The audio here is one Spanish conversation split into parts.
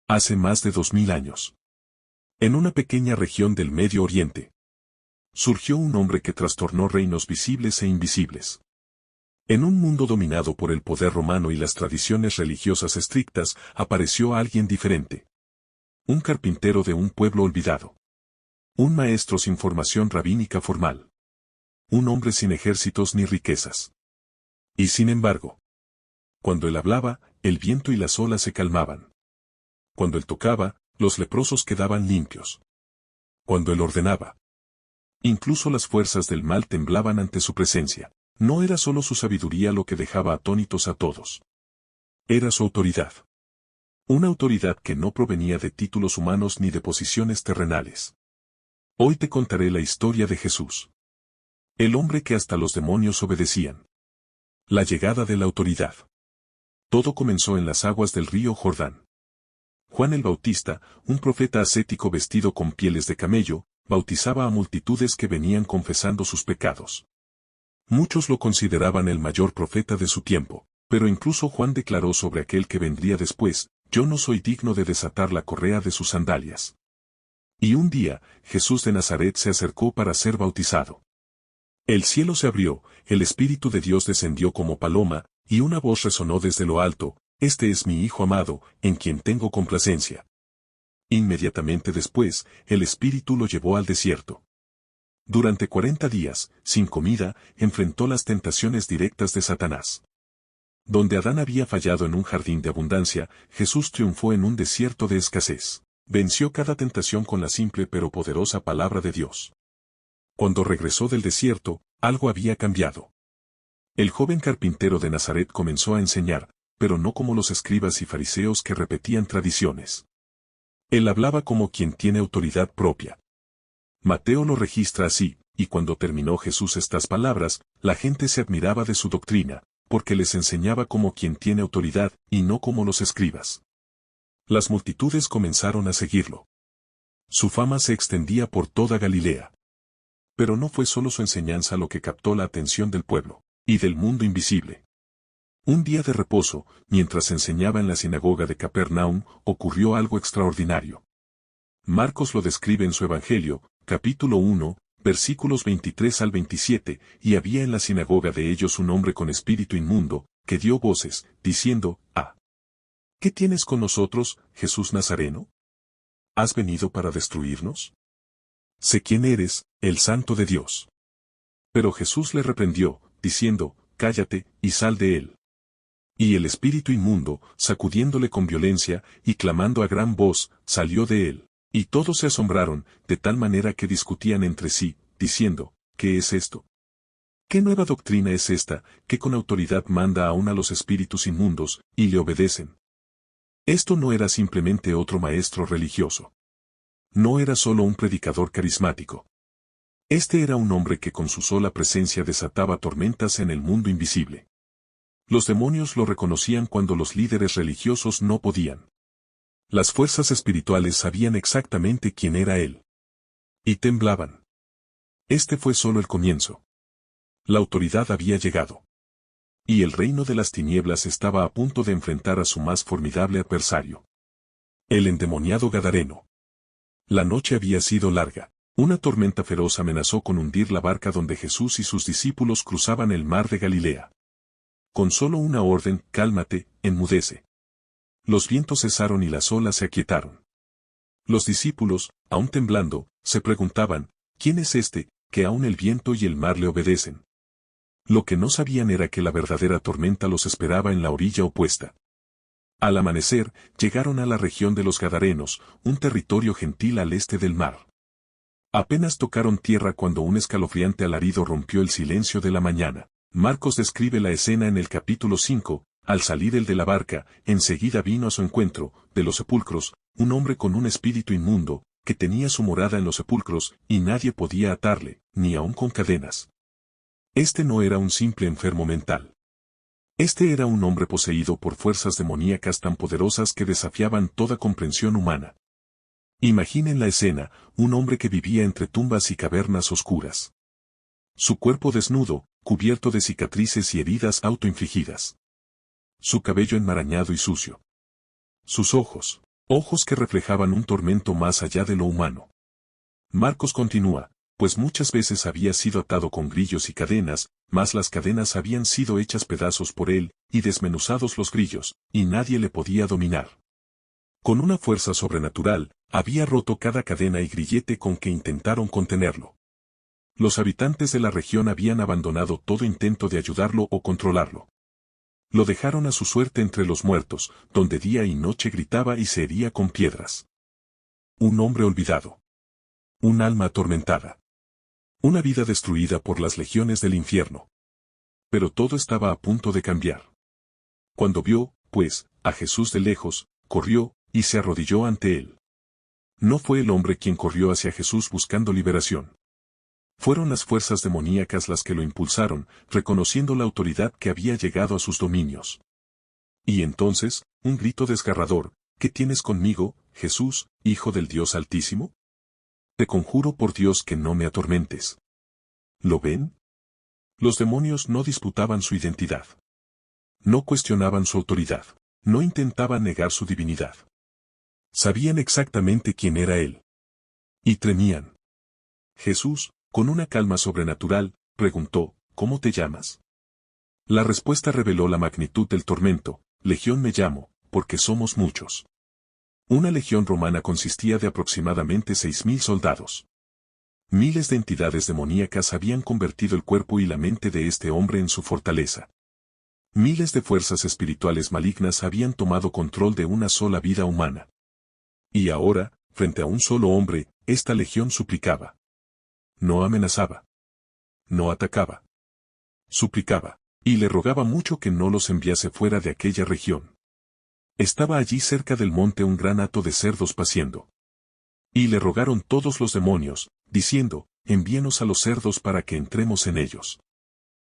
Hace más de 2000 años. En una pequeña región del Medio Oriente, surgió un hombre que trastornó reinos visibles e invisibles. En un mundo dominado por el poder romano y las tradiciones religiosas estrictas, apareció alguien diferente. Un carpintero de un pueblo olvidado. Un maestro sin formación rabínica formal. Un hombre sin ejércitos ni riquezas. Y sin embargo, cuando él hablaba, el viento y las olas se calmaban. Cuando él tocaba, los leprosos quedaban limpios. Cuando él ordenaba, incluso las fuerzas del mal temblaban ante su presencia. No era solo su sabiduría lo que dejaba atónitos a todos. Era su autoridad. Una autoridad que no provenía de títulos humanos ni de posiciones terrenales. Hoy te contaré la historia de Jesús. El hombre que hasta los demonios obedecían. La llegada de la autoridad. Todo comenzó en las aguas del río Jordán. Juan el Bautista, un profeta ascético vestido con pieles de camello, bautizaba a multitudes que venían confesando sus pecados. Muchos lo consideraban el mayor profeta de su tiempo, pero incluso Juan declaró sobre aquel que vendría después: yo no soy digno de desatar la correa de sus sandalias. Y un día, Jesús de Nazaret se acercó para ser bautizado. El cielo se abrió, el Espíritu de Dios descendió como paloma, y una voz resonó desde lo alto: este es mi Hijo amado, en quien tengo complacencia. Inmediatamente después, el Espíritu lo llevó al desierto. Durante 40 días, sin comida, enfrentó las tentaciones directas de Satanás. Donde Adán había fallado en un jardín de abundancia, Jesús triunfó en un desierto de escasez. Venció cada tentación con la simple pero poderosa palabra de Dios. Cuando regresó del desierto, algo había cambiado. El joven carpintero de Nazaret comenzó a enseñar, pero no como los escribas y fariseos que repetían tradiciones. Él hablaba como quien tiene autoridad propia. Mateo lo registra así: y cuando terminó Jesús estas palabras, la gente se admiraba de su doctrina, porque les enseñaba como quien tiene autoridad, y no como los escribas. Las multitudes comenzaron a seguirlo. Su fama se extendía por toda Galilea. Pero no fue solo su enseñanza lo que captó la atención del pueblo, y del mundo invisible. Un día de reposo, mientras enseñaba en la sinagoga de Capernaum, ocurrió algo extraordinario. Marcos lo describe en su Evangelio, capítulo 1, versículos 23 al 27, y había en la sinagoga de ellos un hombre con espíritu inmundo, que dio voces, diciendo: ¿qué tienes con nosotros, Jesús Nazareno? ¿Has venido para destruirnos? Sé quién eres, el Santo de Dios. Pero Jesús le reprendió, diciendo: cállate, y sal de él. Y el espíritu inmundo, sacudiéndole con violencia, y clamando a gran voz, salió de él. Y todos se asombraron, de tal manera que discutían entre sí, diciendo: ¿qué es esto? ¿Qué nueva doctrina es esta, que con autoridad manda aún a los espíritus inmundos, y le obedecen? Esto no era simplemente otro maestro religioso. No era solo un predicador carismático. Este era un hombre que con su sola presencia desataba tormentas en el mundo invisible. Los demonios lo reconocían cuando los líderes religiosos no podían. Las fuerzas espirituales sabían exactamente quién era él. Y temblaban. Este fue solo el comienzo. La autoridad había llegado. Y el reino de las tinieblas estaba a punto de enfrentar a su más formidable adversario. El endemoniado Gadareno. La noche había sido larga. Una tormenta feroz amenazó con hundir la barca donde Jesús y sus discípulos cruzaban el mar de Galilea. Con solo una orden: cálmate, enmudece. Los vientos cesaron y las olas se aquietaron. Los discípulos, aún temblando, se preguntaban: ¿quién es este, que aún el viento y el mar le obedecen? Lo que no sabían era que la verdadera tormenta los esperaba en la orilla opuesta. Al amanecer, llegaron a la región de los Gadarenos, un territorio gentil al este del mar. Apenas tocaron tierra cuando un escalofriante alarido rompió el silencio de la mañana. Marcos describe la escena en el capítulo 5, al salir él de la barca, enseguida vino a su encuentro, de los sepulcros, un hombre con un espíritu inmundo, que tenía su morada en los sepulcros, y nadie podía atarle, ni aun con cadenas. Este no era un simple enfermo mental. Este era un hombre poseído por fuerzas demoníacas tan poderosas que desafiaban toda comprensión humana. Imaginen la escena: un hombre que vivía entre tumbas y cavernas oscuras. Su cuerpo desnudo, cubierto de cicatrices y heridas autoinfligidas. Su cabello enmarañado y sucio. Sus ojos, Ojos que reflejaban un tormento más allá de lo humano. Marcos continúa, pues muchas veces había sido atado con grillos y cadenas, mas las cadenas habían sido hechas pedazos por él, y desmenuzados los grillos, y nadie le podía dominar. Con una fuerza sobrenatural, había roto cada cadena y grillete con que intentaron contenerlo. Los habitantes de la región habían abandonado todo intento de ayudarlo o controlarlo. Lo dejaron a su suerte entre los muertos, donde día y noche gritaba y se hería con piedras. Un hombre olvidado. Un alma atormentada. Una vida destruida por las legiones del infierno. Pero todo estaba a punto de cambiar. Cuando vio, pues, a Jesús de lejos, corrió, y se arrodilló ante él. No fue el hombre quien corrió hacia Jesús buscando liberación. Fueron las fuerzas demoníacas las que lo impulsaron, reconociendo la autoridad que había llegado a sus dominios. Y entonces, un grito desgarrador: ¿qué tienes conmigo, Jesús, Hijo del Dios Altísimo? Te conjuro por Dios que no me atormentes. ¿Lo ven? Los demonios no disputaban su identidad. No cuestionaban su autoridad. No intentaban negar su divinidad. Sabían exactamente quién era él. Y temían. Jesús, con una calma sobrenatural, preguntó, ¿cómo te llamas? La respuesta reveló la magnitud del tormento: Legión me llamo, porque somos muchos. Una legión romana consistía de aproximadamente 6.000 soldados. Miles de entidades demoníacas habían convertido el cuerpo y la mente de este hombre en su fortaleza. Miles de fuerzas espirituales malignas habían tomado control de una sola vida humana. Y ahora, frente a un solo hombre, esta legión suplicaba. No amenazaba. No atacaba. Suplicaba, y le rogaba mucho que no los enviase fuera de aquella región. Estaba allí cerca del monte un gran hato de cerdos paciendo. Y le rogaron todos los demonios, diciendo, envíenos a los cerdos para que entremos en ellos.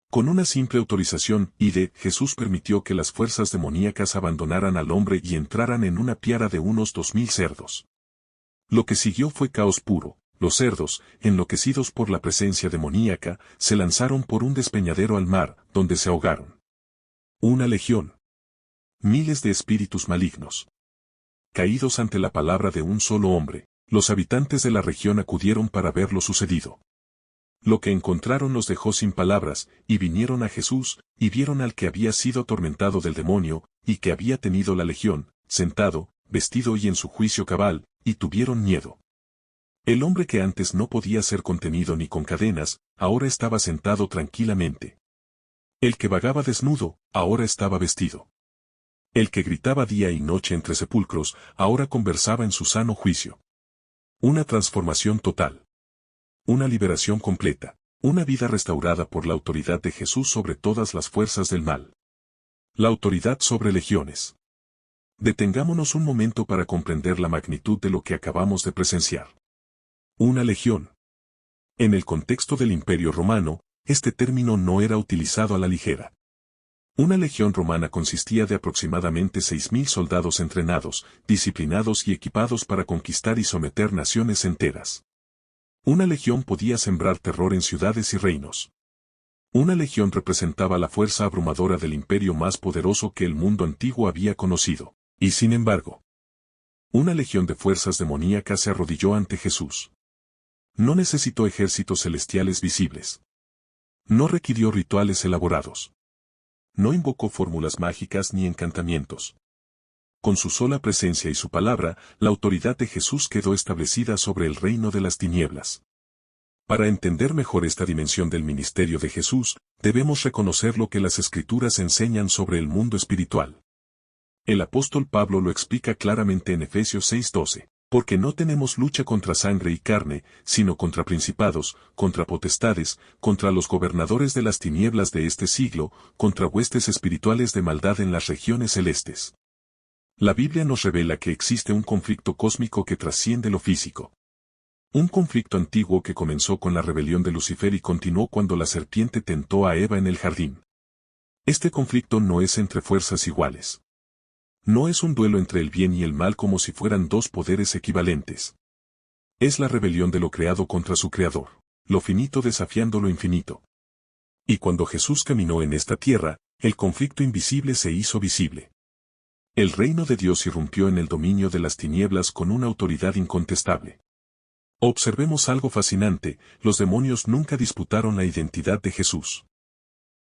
Con una simple autorización, Jesús permitió que las fuerzas demoníacas abandonaran al hombre y entraran en una piara de unos 2.000 cerdos. Lo que siguió fue caos puro. Los cerdos, enloquecidos por la presencia demoníaca, se lanzaron por un despeñadero al mar, donde se ahogaron. Una legión. Miles de espíritus malignos. Caídos ante la palabra de un solo hombre, los habitantes de la región acudieron para ver lo sucedido. Lo que encontraron los dejó sin palabras, y vinieron a Jesús, y vieron al que había sido atormentado del demonio, y que había tenido la legión, sentado, vestido y en su juicio cabal, y tuvieron miedo. El hombre que antes no podía ser contenido ni con cadenas, ahora estaba sentado tranquilamente. El que vagaba desnudo, ahora estaba vestido. El que gritaba día y noche entre sepulcros, ahora conversaba en su sano juicio. Una transformación total. Una liberación completa. Una vida restaurada por la autoridad de Jesús sobre todas las fuerzas del mal. La autoridad sobre legiones. Detengámonos un momento para comprender la magnitud de lo que acabamos de presenciar. Una legión. En el contexto del Imperio Romano, este término no era utilizado a la ligera. Una legión romana consistía de aproximadamente 6.000 soldados entrenados, disciplinados y equipados para conquistar y someter naciones enteras. Una legión podía sembrar terror en ciudades y reinos. Una legión representaba la fuerza abrumadora del imperio más poderoso que el mundo antiguo había conocido. Y sin embargo, una legión de fuerzas demoníacas se arrodilló ante Jesús. No necesitó ejércitos celestiales visibles. No requirió rituales elaborados. No invocó fórmulas mágicas ni encantamientos. Con su sola presencia y su palabra, la autoridad de Jesús quedó establecida sobre el reino de las tinieblas. Para entender mejor esta dimensión del ministerio de Jesús, debemos reconocer lo que las Escrituras enseñan sobre el mundo espiritual. El apóstol Pablo lo explica claramente en Efesios 6:12. Porque no tenemos lucha contra sangre y carne, sino contra principados, contra potestades, contra los gobernadores de las tinieblas de este siglo, contra huestes espirituales de maldad en las regiones celestes. La Biblia nos revela que existe un conflicto cósmico que trasciende lo físico. Un conflicto antiguo que comenzó con la rebelión de Lucifer y continuó cuando la serpiente tentó a Eva en el jardín. Este conflicto no es entre fuerzas iguales. No es un duelo entre el bien y el mal como si fueran dos poderes equivalentes. Es la rebelión de lo creado contra su creador, lo finito desafiando lo infinito. Y cuando Jesús caminó en esta tierra, el conflicto invisible se hizo visible. El reino de Dios irrumpió en el dominio de las tinieblas con una autoridad incontestable. Observemos algo fascinante, los demonios nunca disputaron la identidad de Jesús.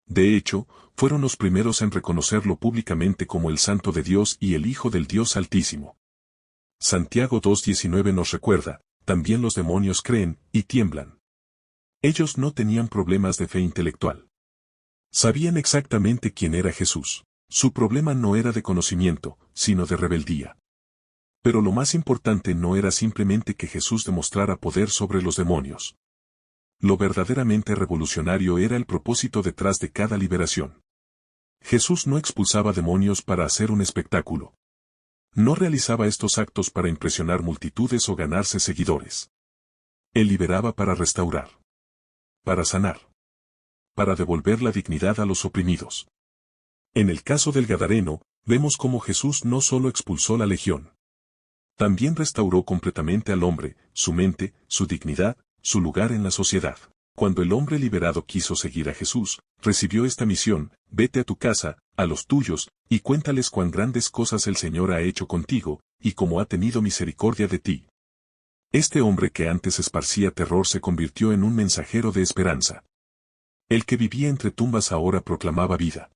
De hecho, fueron los primeros en reconocerlo públicamente como el Santo de Dios y el Hijo del Dios Altísimo. Santiago 2:19 nos recuerda, también los demonios creen y tiemblan. Ellos no tenían problemas de fe intelectual. Sabían exactamente quién era Jesús. Su problema no era de conocimiento, sino de rebeldía. Pero lo más importante no era simplemente que Jesús demostrara poder sobre los demonios. Lo verdaderamente revolucionario era el propósito detrás de cada liberación. Jesús no expulsaba demonios para hacer un espectáculo. No realizaba estos actos para impresionar multitudes o ganarse seguidores. Él liberaba para restaurar. Para sanar. Para devolver la dignidad a los oprimidos. En el caso del Gadareno, vemos cómo Jesús no solo expulsó la legión. También restauró completamente al hombre, su mente, su dignidad, su lugar en la sociedad. Cuando el hombre liberado quiso seguir a Jesús, recibió esta misión: vete a tu casa, a los tuyos, y cuéntales cuán grandes cosas el Señor ha hecho contigo, y cómo ha tenido misericordia de ti. Este hombre que antes esparcía terror se convirtió en un mensajero de esperanza. El que vivía entre tumbas ahora proclamaba vida.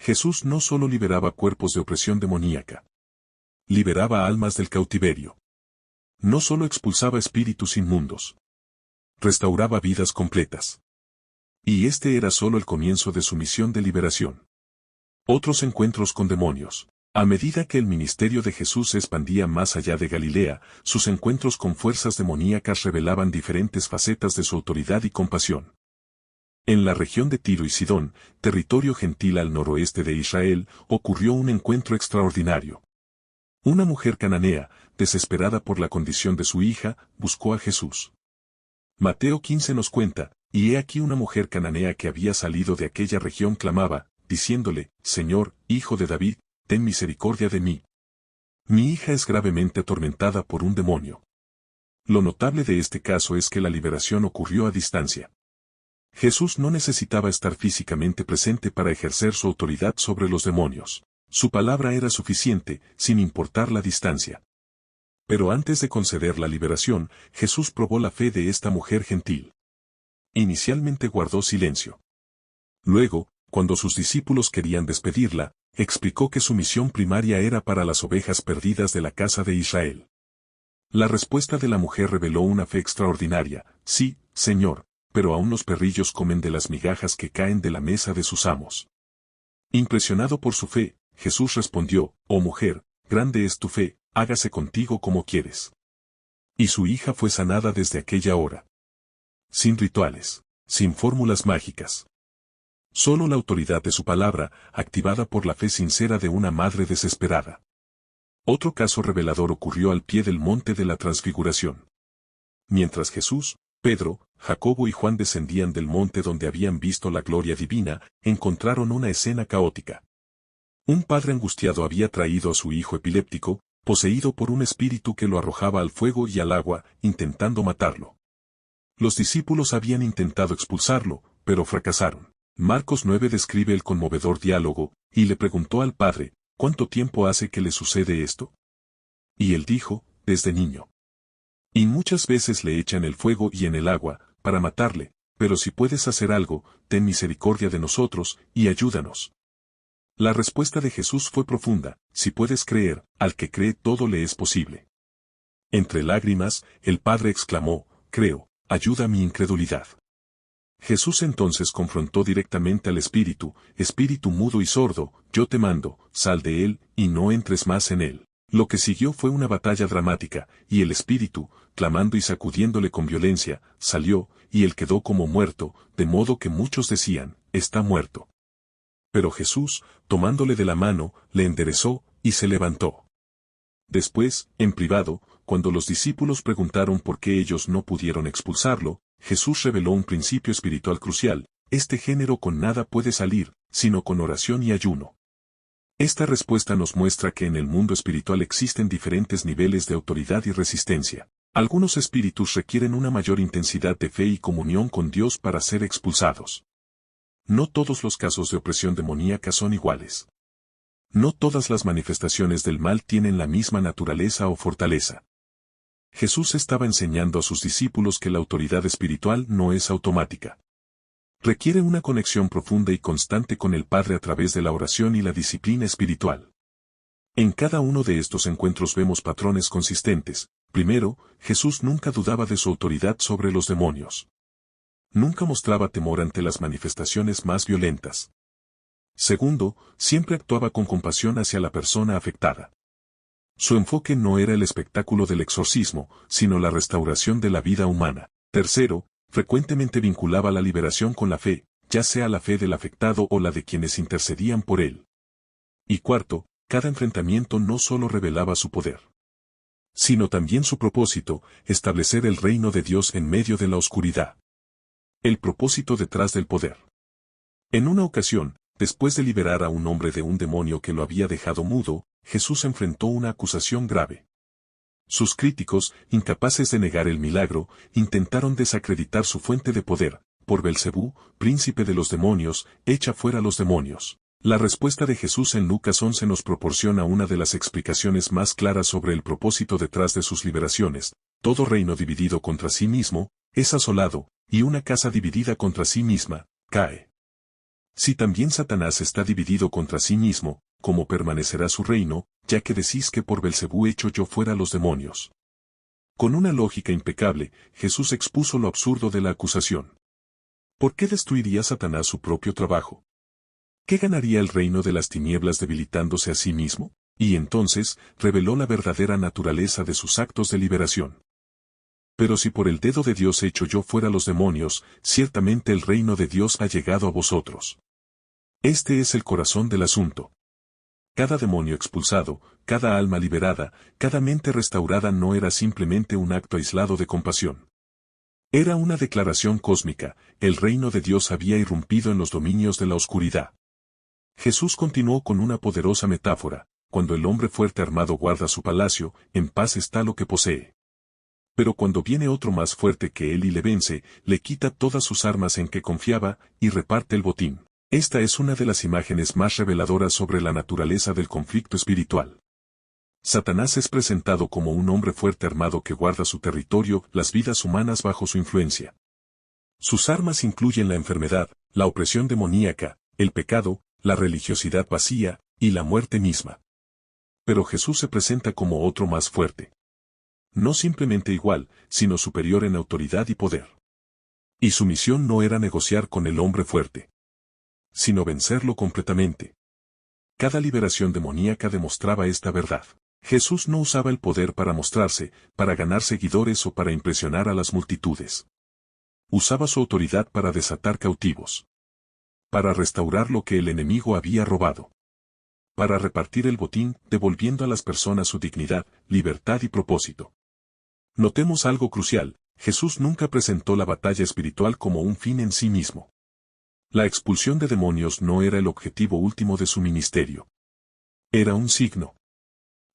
Jesús no solo liberaba cuerpos de opresión demoníaca. Liberaba almas del cautiverio. No solo expulsaba espíritus inmundos. Restauraba vidas completas. Y este era solo el comienzo de su misión de liberación. Otros encuentros con demonios. A medida que el ministerio de Jesús se expandía más allá de Galilea, sus encuentros con fuerzas demoníacas revelaban diferentes facetas de su autoridad y compasión. En la región de Tiro y Sidón, territorio gentil al noroeste de Israel, ocurrió un encuentro extraordinario. Una mujer cananea, desesperada por la condición de su hija, buscó a Jesús. Mateo 15 nos cuenta, y he aquí una mujer cananea que había salido de aquella región clamaba, diciéndole, Señor, Hijo de David, ten misericordia de mí. Mi hija es gravemente atormentada por un demonio. Lo notable de este caso es que la liberación ocurrió a distancia. Jesús no necesitaba estar físicamente presente para ejercer su autoridad sobre los demonios. Su palabra era suficiente, sin importar la distancia. Pero antes de conceder la liberación, Jesús probó la fe de esta mujer gentil. Inicialmente guardó silencio. Luego, cuando sus discípulos querían despedirla, explicó que su misión primaria era para las ovejas perdidas de la casa de Israel. La respuesta de la mujer reveló una fe extraordinaria: sí, Señor, pero aún los perrillos comen de las migajas que caen de la mesa de sus amos. Impresionado por su fe, Jesús respondió, oh mujer, grande es tu fe, hágase contigo como quieres. Y su hija fue sanada desde aquella hora. Sin rituales, sin fórmulas mágicas. Solo la autoridad de su palabra, activada por la fe sincera de una madre desesperada. Otro caso revelador ocurrió al pie del monte de la Transfiguración. Mientras Jesús, Pedro, Jacobo y Juan descendían del monte donde habían visto la gloria divina, encontraron una escena caótica. Un padre angustiado había traído a su hijo epiléptico, poseído por un espíritu que lo arrojaba al fuego y al agua, intentando matarlo. Los discípulos habían intentado expulsarlo, pero fracasaron. Marcos 9 describe el conmovedor diálogo, y le preguntó al padre, ¿cuánto tiempo hace que le sucede esto? Y él dijo, desde niño. Y muchas veces le echan el fuego y en el agua, para matarle, pero si puedes hacer algo, ten misericordia de nosotros, y ayúdanos. La respuesta de Jesús fue profunda: si puedes creer, al que cree todo le es posible. Entre lágrimas, el padre exclamó, creo, ayuda a mi incredulidad. Jesús entonces confrontó directamente al espíritu mudo y sordo, yo te mando, sal de él, y no entres más en él. Lo que siguió fue una batalla dramática, y el espíritu, clamando y sacudiéndole con violencia, salió, y él quedó como muerto, de modo que muchos decían, está muerto. Pero Jesús, tomándole de la mano, le enderezó, y se levantó. Después, en privado, cuando los discípulos preguntaron por qué ellos no pudieron expulsarlo, Jesús reveló un principio espiritual crucial: este género con nada puede salir, sino con oración y ayuno. Esta respuesta nos muestra que en el mundo espiritual existen diferentes niveles de autoridad y resistencia. Algunos espíritus requieren una mayor intensidad de fe y comunión con Dios para ser expulsados. No todos los casos de opresión demoníaca son iguales. No todas las manifestaciones del mal tienen la misma naturaleza o fortaleza. Jesús estaba enseñando a sus discípulos que la autoridad espiritual no es automática. Requiere una conexión profunda y constante con el Padre a través de la oración y la disciplina espiritual. En cada uno de estos encuentros vemos patrones consistentes. Primero, Jesús nunca dudaba de su autoridad sobre los demonios. Nunca mostraba temor ante las manifestaciones más violentas. Segundo, siempre actuaba con compasión hacia la persona afectada. Su enfoque no era el espectáculo del exorcismo, sino la restauración de la vida humana. Tercero, frecuentemente vinculaba la liberación con la fe, ya sea la fe del afectado o la de quienes intercedían por él. Y cuarto, cada enfrentamiento no solo revelaba su poder, sino también su propósito, establecer el reino de Dios en medio de la oscuridad. El propósito detrás del poder. En una ocasión, después de liberar a un hombre de un demonio que lo había dejado mudo, Jesús enfrentó una acusación grave. Sus críticos, incapaces de negar el milagro, intentaron desacreditar su fuente de poder. Por Belcebú, príncipe de los demonios, echa fuera los demonios. La respuesta de Jesús en Lucas 11 nos proporciona una de las explicaciones más claras sobre el propósito detrás de sus liberaciones. Todo reino dividido contra sí mismo, es asolado, y una casa dividida contra sí misma, cae. Si también Satanás está dividido contra sí mismo, ¿cómo permanecerá su reino, ya que decís que por Belcebú echo yo fuera los demonios? Con una lógica impecable, Jesús expuso lo absurdo de la acusación. ¿Por qué destruiría Satanás su propio trabajo? ¿Qué ganaría el reino de las tinieblas debilitándose a sí mismo? Y entonces, reveló la verdadera naturaleza de sus actos de liberación. Pero si por el dedo de Dios echo yo fuera los demonios, ciertamente el reino de Dios ha llegado a vosotros. Este es el corazón del asunto. Cada demonio expulsado, cada alma liberada, cada mente restaurada no era simplemente un acto aislado de compasión. Era una declaración cósmica, el reino de Dios había irrumpido en los dominios de la oscuridad. Jesús continuó con una poderosa metáfora: cuando el hombre fuerte armado guarda su palacio, en paz está lo que posee. Pero cuando viene otro más fuerte que él y le vence, le quita todas sus armas en que confiaba, y reparte el botín. Esta es una de las imágenes más reveladoras sobre la naturaleza del conflicto espiritual. Satanás es presentado como un hombre fuerte armado que guarda su territorio, las vidas humanas bajo su influencia. Sus armas incluyen la enfermedad, la opresión demoníaca, el pecado, la religiosidad vacía, y la muerte misma. Pero Jesús se presenta como otro más fuerte. No simplemente igual, sino superior en autoridad y poder. Y su misión no era negociar con el hombre fuerte, sino vencerlo completamente. Cada liberación demoníaca demostraba esta verdad. Jesús no usaba el poder para mostrarse, para ganar seguidores o para impresionar a las multitudes. Usaba su autoridad para desatar cautivos, para restaurar lo que el enemigo había robado, para repartir el botín, devolviendo a las personas su dignidad, libertad y propósito. Notemos algo crucial: Jesús nunca presentó la batalla espiritual como un fin en sí mismo. La expulsión de demonios no era el objetivo último de su ministerio. Era un signo.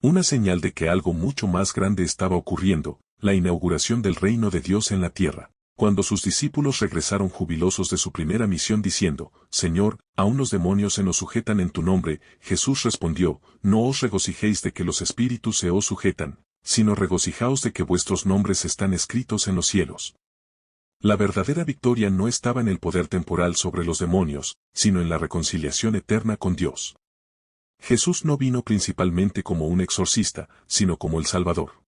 Una señal de que algo mucho más grande estaba ocurriendo, la inauguración del reino de Dios en la tierra. Cuando sus discípulos regresaron jubilosos de su primera misión diciendo: Señor, aún los demonios se nos sujetan en tu nombre, Jesús respondió: No os regocijéis de que los espíritus se os sujetan, sino regocijaos de que vuestros nombres están escritos en los cielos. La verdadera victoria no estaba en el poder temporal sobre los demonios, sino en la reconciliación eterna con Dios. Jesús no vino principalmente como un exorcista, sino como el Salvador.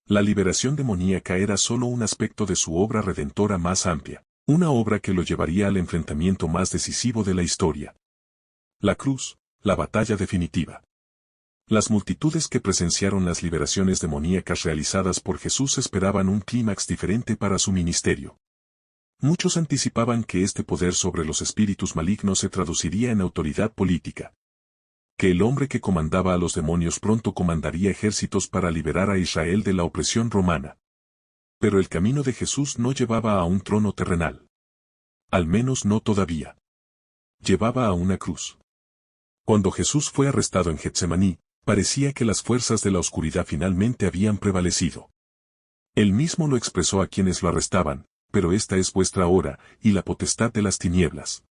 La liberación demoníaca era solo un aspecto de su obra redentora más amplia, una obra que lo llevaría al enfrentamiento más decisivo de la historia. La cruz, la batalla definitiva. Las multitudes que presenciaron las liberaciones demoníacas realizadas por Jesús esperaban un clímax diferente para su ministerio. Muchos anticipaban que este poder sobre los espíritus malignos se traduciría en autoridad política, que el hombre que comandaba a los demonios pronto comandaría ejércitos para liberar a Israel de la opresión romana. Pero el camino de Jesús no llevaba a un trono terrenal. Al menos no todavía. Llevaba a una cruz. Cuando Jesús fue arrestado en Getsemaní, parecía que las fuerzas de la oscuridad finalmente habían prevalecido. Él mismo lo expresó a quienes lo arrestaban: pero esta es vuestra hora, y la potestad de las tinieblas.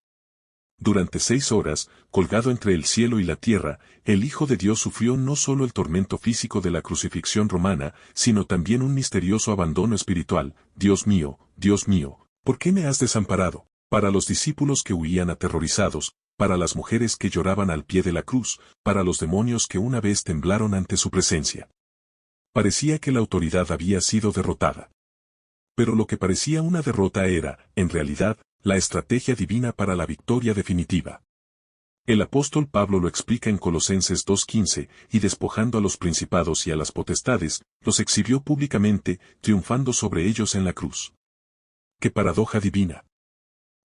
Durante 6 horas, colgado entre el cielo y la tierra, el Hijo de Dios sufrió no solo el tormento físico de la crucifixión romana, sino también un misterioso abandono espiritual. Dios mío, ¿por qué me has desamparado? Para los discípulos que huían aterrorizados, para las mujeres que lloraban al pie de la cruz, para los demonios que una vez temblaron ante su presencia. Parecía que la autoridad había sido derrotada. Pero lo que parecía una derrota era, en realidad, la estrategia divina para la victoria definitiva. El apóstol Pablo lo explica en Colosenses 2:15, y despojando a los principados y a las potestades, los exhibió públicamente, triunfando sobre ellos en la cruz. ¡Qué paradoja divina!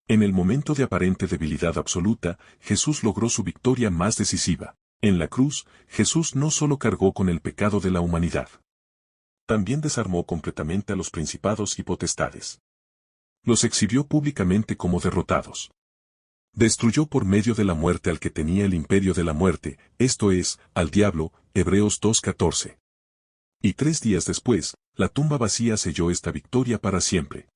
En el momento de aparente debilidad absoluta, Jesús logró su victoria más decisiva. En la cruz, Jesús no solo cargó con el pecado de la humanidad. También desarmó completamente a los principados y potestades. Los exhibió públicamente como derrotados. Destruyó por medio de la muerte al que tenía el imperio de la muerte, esto es, al diablo, Hebreos 2:14. Y 3 días después, la tumba vacía selló esta victoria para siempre.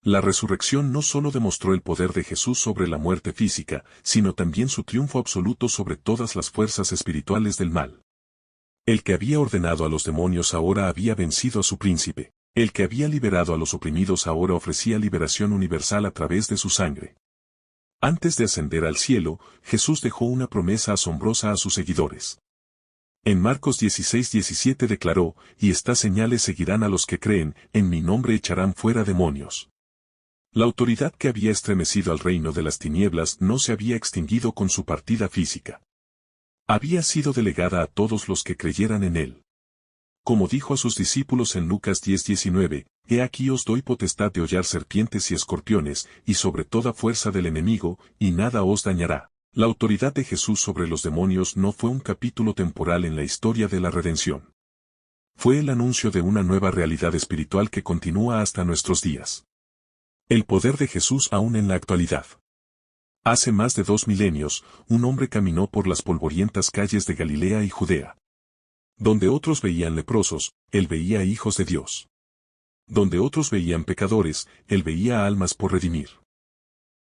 La resurrección no solo demostró el poder de Jesús sobre la muerte física, sino también su triunfo absoluto sobre todas las fuerzas espirituales del mal. El que había ordenado a los demonios ahora había vencido a su príncipe. El que había liberado a los oprimidos ahora ofrecía liberación universal a través de su sangre. Antes de ascender al cielo, Jesús dejó una promesa asombrosa a sus seguidores. En Marcos 16:17 declaró, y estas señales seguirán a los que creen, en mi nombre echarán fuera demonios. La autoridad que había estremecido al reino de las tinieblas no se había extinguido con su partida física. Había sido delegada a todos los que creyeran en él. Como dijo a sus discípulos en Lucas 10:19, he aquí os doy potestad de hollar serpientes y escorpiones, y sobre toda fuerza del enemigo, y nada os dañará. La autoridad de Jesús sobre los demonios no fue un capítulo temporal en la historia de la redención. Fue el anuncio de una nueva realidad espiritual que continúa hasta nuestros días. El poder de Jesús aún en la actualidad. Hace más de 2 milenios, un hombre caminó por las polvorientas calles de Galilea y Judea. Donde otros veían leprosos, él veía hijos de Dios. Donde otros veían pecadores, él veía almas por redimir.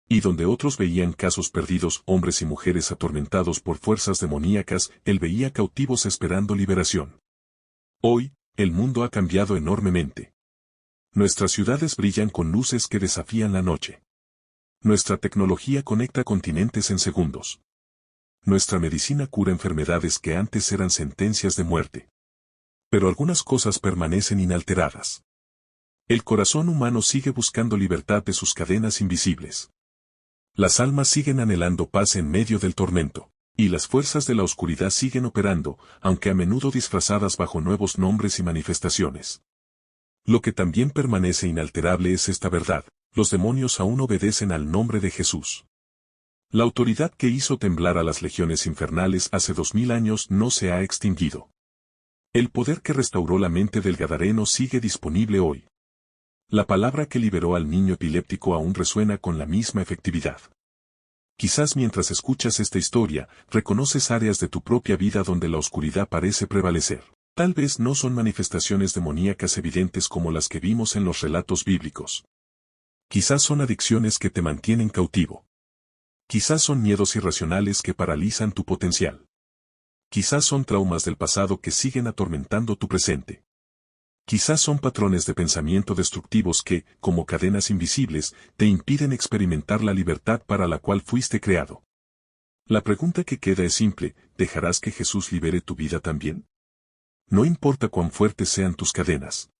Y donde otros veían casos perdidos, hombres y mujeres atormentados por fuerzas demoníacas, él veía cautivos esperando liberación. Hoy, el mundo ha cambiado enormemente. Nuestras ciudades brillan con luces que desafían la noche. Nuestra tecnología conecta continentes en segundos. Nuestra medicina cura enfermedades que antes eran sentencias de muerte. Pero algunas cosas permanecen inalteradas. El corazón humano sigue buscando libertad de sus cadenas invisibles. Las almas siguen anhelando paz en medio del tormento, y las fuerzas de la oscuridad siguen operando, aunque a menudo disfrazadas bajo nuevos nombres y manifestaciones. Lo que también permanece inalterable es esta verdad: los demonios aún obedecen al nombre de Jesús. La autoridad que hizo temblar a las legiones infernales hace 2000 años no se ha extinguido. El poder que restauró la mente del Gadareno sigue disponible hoy. La palabra que liberó al niño epiléptico aún resuena con la misma efectividad. Quizás mientras escuchas esta historia, reconoces áreas de tu propia vida donde la oscuridad parece prevalecer. Tal vez no son manifestaciones demoníacas evidentes como las que vimos en los relatos bíblicos. Quizás son adicciones que te mantienen cautivo. Quizás son miedos irracionales que paralizan tu potencial. Quizás son traumas del pasado que siguen atormentando tu presente. Quizás son patrones de pensamiento destructivos que, como cadenas invisibles, te impiden experimentar la libertad para la cual fuiste creado. La pregunta que queda es simple: ¿dejarás que Jesús libere tu vida también? No importa cuán fuertes sean tus cadenas.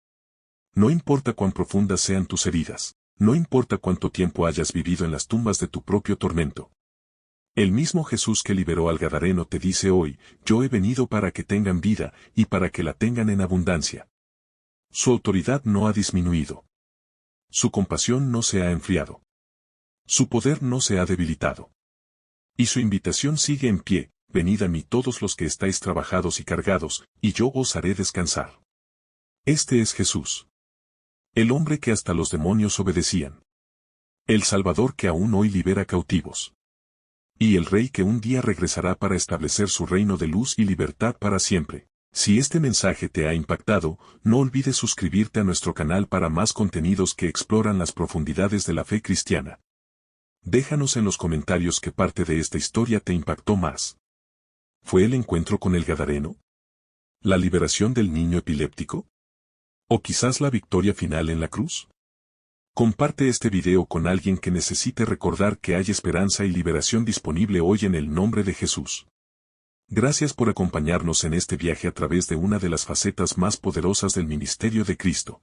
No importa cuán profundas sean tus heridas. No importa cuánto tiempo hayas vivido en las tumbas de tu propio tormento. El mismo Jesús que liberó al Gadareno te dice hoy: yo he venido para que tengan vida, y para que la tengan en abundancia. Su autoridad no ha disminuido. Su compasión no se ha enfriado. Su poder no se ha debilitado. Y su invitación sigue en pie: venid a mí todos los que estáis trabajados y cargados, y yo os haré descansar. Este es Jesús. El hombre que hasta los demonios obedecían. El Salvador que aún hoy libera cautivos. Y el Rey que un día regresará para establecer su reino de luz y libertad para siempre. Si este mensaje te ha impactado, no olvides suscribirte a nuestro canal para más contenidos que exploran las profundidades de la fe cristiana. Déjanos en los comentarios qué parte de esta historia te impactó más. ¿Fue el encuentro con el Gadareno? ¿La liberación del niño epiléptico? ¿O quizás la victoria final en la cruz? Comparte este video con alguien que necesite recordar que hay esperanza y liberación disponible hoy en el nombre de Jesús. Gracias por acompañarnos en este viaje a través de una de las facetas más poderosas del ministerio de Cristo.